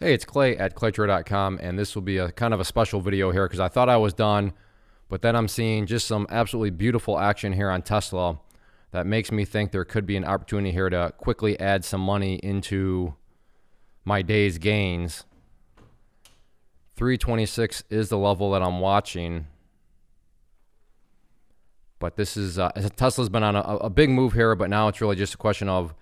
Hey, it's Clay at claytrader.com, and this will be a kind of a special video here because I thought I was done, but then I'm seeing just some absolutely beautiful action here on Tesla that makes me think there could be an opportunity here to quickly add some money into my day's gains. 326 is the level that I'm watching, but this is Tesla's been on a big move here, but now it's really just a question of,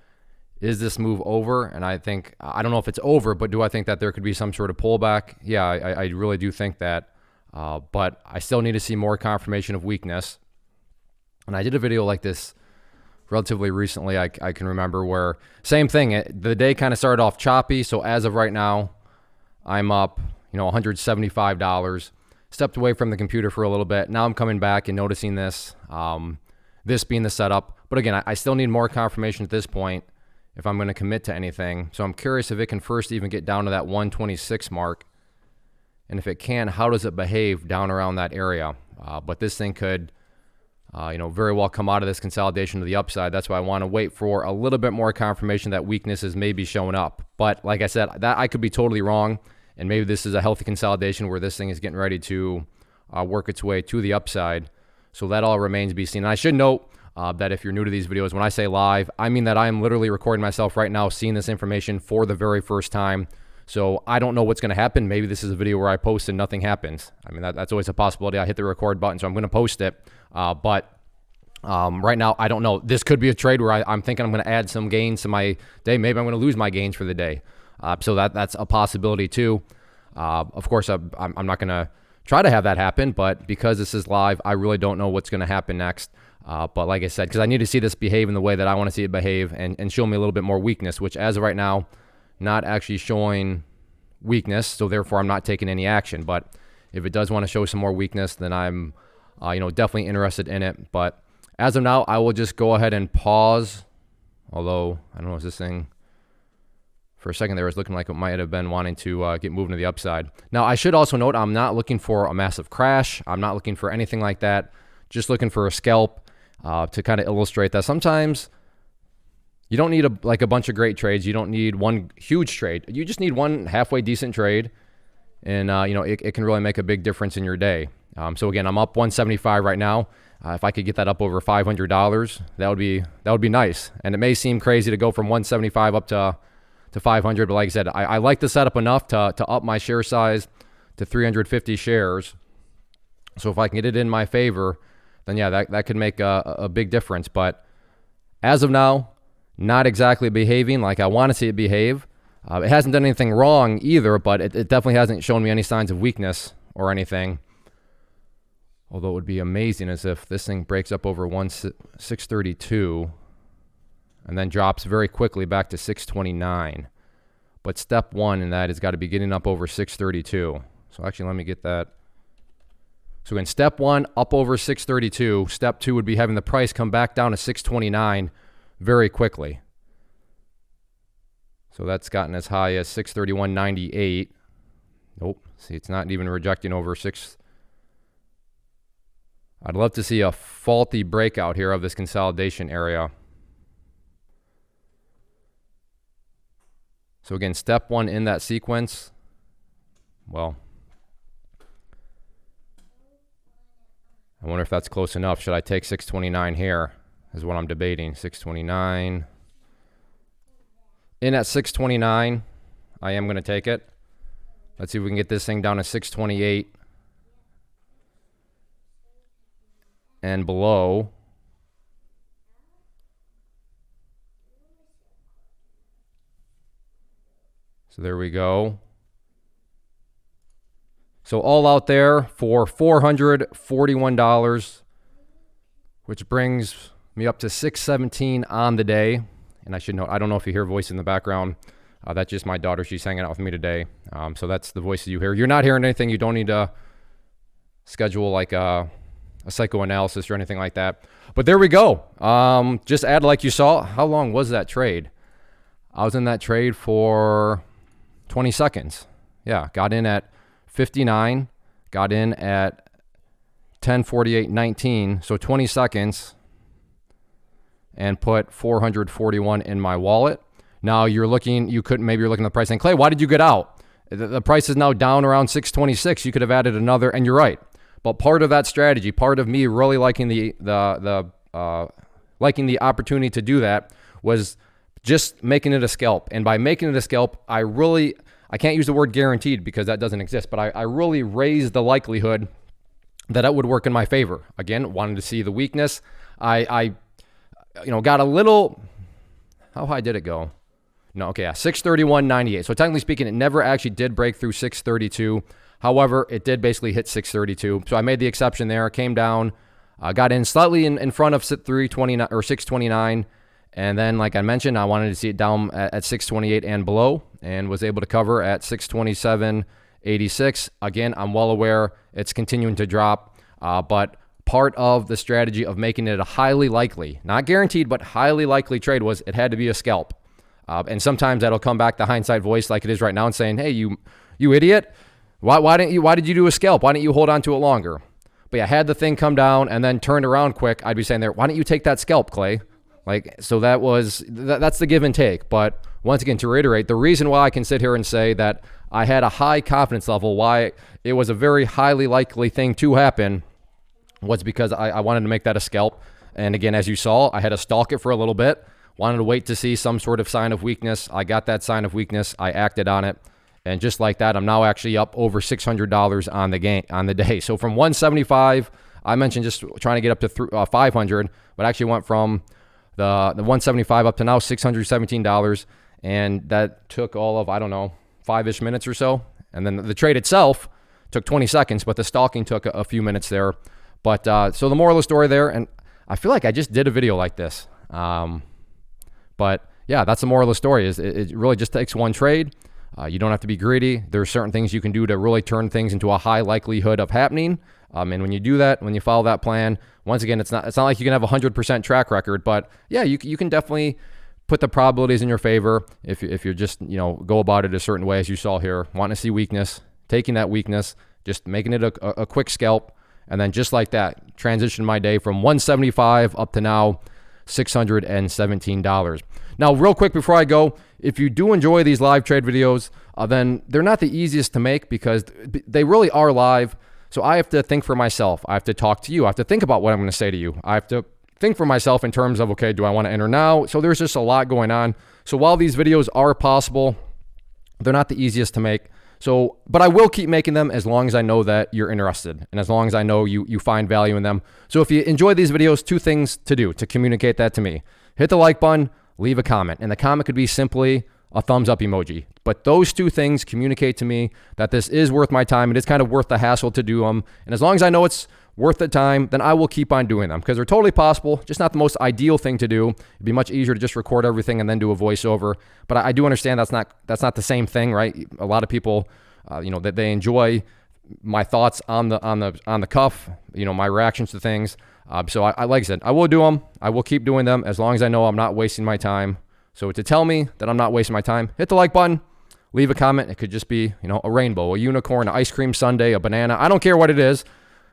is this move over? And I don't know if it's over, but do I think that there could be some sort of pullback? Yeah, I really do think that. But I still need to see more confirmation of weakness. And I did a video like this relatively recently, I can remember, where same thing. The day kind of started off choppy. So as of right now, I'm up, $175. Stepped away from the computer for a little bit. Now I'm coming back and noticing this, this being the setup. But again, I still need more confirmation at this point if I'm going to commit to anything. So I'm curious if it can first even get down to that 126 mark. And if it can, how does it behave down around that area? But this thing could, very well come out of this consolidation to the upside. That's why I want to wait for a little bit more confirmation that weakness is maybe showing up. But like I said, that I could be totally wrong. And maybe this is a healthy consolidation where this thing is getting ready to work its way to the upside. So that all remains to be seen. And I should note, that if you're new to these videos, when I say live, I mean that I am literally recording myself right now, seeing this information for the very first time. So I don't know what's going to happen. Maybe this is a video where I post and nothing happens. I mean, that's always a possibility. I hit the record button, so I'm going to post it. But right now, I don't know. This could be a trade where I'm thinking I'm going to add some gains to my day. Maybe I'm going to lose my gains for the day. So that's a possibility too. Of course, I'm not going to try to have that happen, but because this is live, I really don't know what's going to happen next. But like I said, because I need to see this behave in the way that I want to see it behave and show me a little bit more weakness, which as of right now, not actually showing weakness. So therefore, I'm not taking any action. But if it does want to show some more weakness, then I'm, definitely interested in it. But as of now, I will just go ahead and pause. Although, I don't know, is this thing, for a second there, it was looking like it might have been wanting to get moving to the upside. Now, I should also note, I'm not looking for a massive crash. I'm not looking for anything like that. Just looking for a scalp. To kind of illustrate that sometimes you don't need a bunch of great trades. You don't need one huge trade. You just need one halfway decent trade, and it can really make a big difference in your day. So again, I'm up 175 right now. If I could get that up over $500, that would be nice. And it may seem crazy to go from 175 up to 500, but like I said, I like the setup enough to up my share size to 350 shares. So if I can get it in my favor, then yeah, that could make a big difference. But as of now, not exactly behaving like I want to see it behave. It hasn't done anything wrong either, but it definitely hasn't shown me any signs of weakness or anything. Although it would be amazing as if this thing breaks up over 632 and then drops very quickly back to 629. But step one in that has got to be getting up over 632. So actually, let me get that. So in step one, up over 632. Step two would be having the price come back down to 629 very quickly. So that's gotten as high as 631.98. Nope. See, it's not even rejecting over 6. I'd love to see a faulty breakout here of this consolidation area. So again, step one in that sequence. Well, I wonder if that's close enough. Should I take 629 here? Is what I'm debating. 629. In at 629, I am going to take it. Let's see if we can get this thing down to 628 and below. So there we go. So all out there for $441, which brings me up to 617 on the day. And I should note, I don't know if you hear a voice in the background. That's just my daughter. She's hanging out with me today. So that's the voices you hear. You're not hearing anything. You don't need to schedule like a psychoanalysis or anything like that. But there we go. Just add like you saw. How long was that trade? I was in that trade for 20 seconds. Yeah, got in at 59, got in at 10:48.19, so 20 seconds, and put 441 in my wallet. Now you're looking, maybe you're looking at the price saying, Clay, why did you get out? The price is now down around 626. You could have added another, and you're right. But part of that strategy, part of me really liking liking the opportunity to do that was just making it a scalp. And by making it a scalp, I can't use the word guaranteed because that doesn't exist, but I really raised the likelihood that it would work in my favor. Again, wanted to see the weakness. I got a little, how high did it go? No, okay, yeah, 631.98. So technically speaking, it never actually did break through 632. However, it did basically hit 632. So I made the exception there, came down, got in slightly in front of 329 or 629. And then, like I mentioned, I wanted to see it down at 628 and below, and was able to cover at 627.86. Again, I'm well aware it's continuing to drop, but part of the strategy of making it a highly likely, not guaranteed, but highly likely trade was it had to be a scalp. And sometimes that'll come back, the hindsight voice like it is right now, and saying, hey, you idiot, why did you do a scalp? Why didn't you hold on to it longer? But yeah, had the thing come down and then turned around quick, I'd be saying there, why didn't you take that scalp, Clay? So that's the give and take. But once again, to reiterate, the reason why I can sit here and say that I had a high confidence level, why it was a very highly likely thing to happen, was because I wanted to make that a scalp. And again, as you saw, I had to stalk it for a little bit, wanted to wait to see some sort of sign of weakness. I got that sign of weakness. I acted on it. And just like that, I'm now actually up over $600 on the day. So from 175, I mentioned just trying to get up to 500, but actually went from the 175 up to now $617. And that took all of, I don't know, 5-ish minutes or so. And then the trade itself took 20 seconds, but the stalking took a few minutes there. But so the moral of the story there, and I feel like I just did a video like this. But yeah, that's the moral of the story, is it really just takes one trade. You don't have to be greedy. There are certain things you can do to really turn things into a high likelihood of happening. And when you do that, when you follow that plan, once again, it's not like you can have a 100% track record, but yeah, you can definitely put the probabilities in your favor if you're just, go about it a certain way, as you saw here, wanting to see weakness, taking that weakness, just making it a quick scalp. And then just like that, transition my day from 175 up to now $617. Now, real quick before I go, if you do enjoy these live trade videos, then they're not the easiest to make because they really are live. So I have to think for myself. I have to talk to you. I have to think about what I'm going to say to you. I have to think for myself in terms of, okay, do I want to enter now? So there's just a lot going on. So while these videos are possible, they're not the easiest to make. But I will keep making them as long as I know that you're interested and as long as I know you find value in them. So if you enjoy these videos, 2 things to do to communicate that to me. Hit the like button, leave a comment. And the comment could be simply a thumbs up emoji. But those 2 things communicate to me that this is worth my time. It is kind of worth the hassle to do them. And as long as I know it's worth the time, then I will keep on doing them because they're totally possible, just not the most ideal thing to do. It'd be much easier to just record everything and then do a voiceover. But I do understand that's not the same thing, right? A lot of people, that they enjoy my thoughts on the cuff, my reactions to things. So I like I said, I will do them. I will keep doing them as long as I know I'm not wasting my time. So to tell me that I'm not wasting my time, hit the like button, leave a comment. It could just be, a rainbow, a unicorn, an ice cream sundae, a banana. I don't care what it is.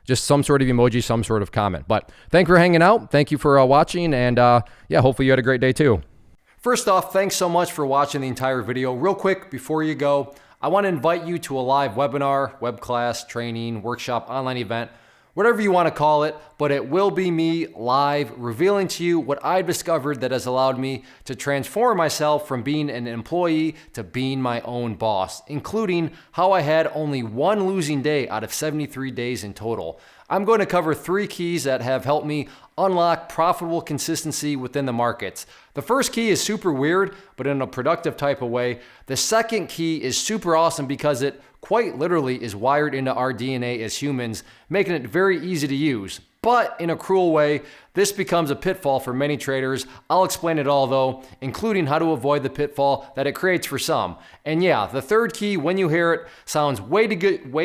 Just some sort of emoji, some sort of comment. But thank you for hanging out. Thank you for watching. And hopefully you had a great day too. First off, thanks so much for watching the entire video. Real quick, before you go, I want to invite you to a live webinar, web class, training, workshop, online event, whatever you want to call it, but it will be me live revealing to you what I've discovered that has allowed me to transform myself from being an employee to being my own boss, including how I had only 1 losing day out of 73 days in total. I'm going to cover 3 keys that have helped me unlock profitable consistency within the markets. The first key is super weird, but in a productive type of way. The second key is super awesome because it quite literally is wired into our DNA as humans, making it very easy to use. But in a cruel way, this becomes a pitfall for many traders. I'll explain it all though, including how to avoid the pitfall that it creates for some. And yeah, the third key, when you hear it, sounds way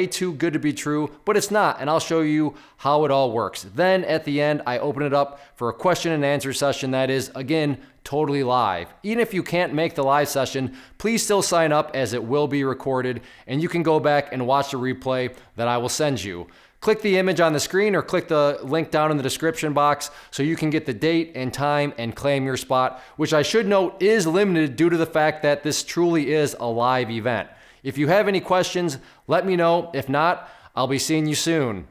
too good to be true, but it's not, and I'll show you how it all works. Then at the end, I open it up for a question and answer session that is, again, totally live. Even if you can't make the live session, please still sign up as it will be recorded, and you can go back and watch the replay that I will send you. Click the image on the screen or click the link down in the description box so you can get the date and time and claim your spot, which I should note is limited due to the fact that this truly is a live event. If you have any questions, let me know. If not, I'll be seeing you soon.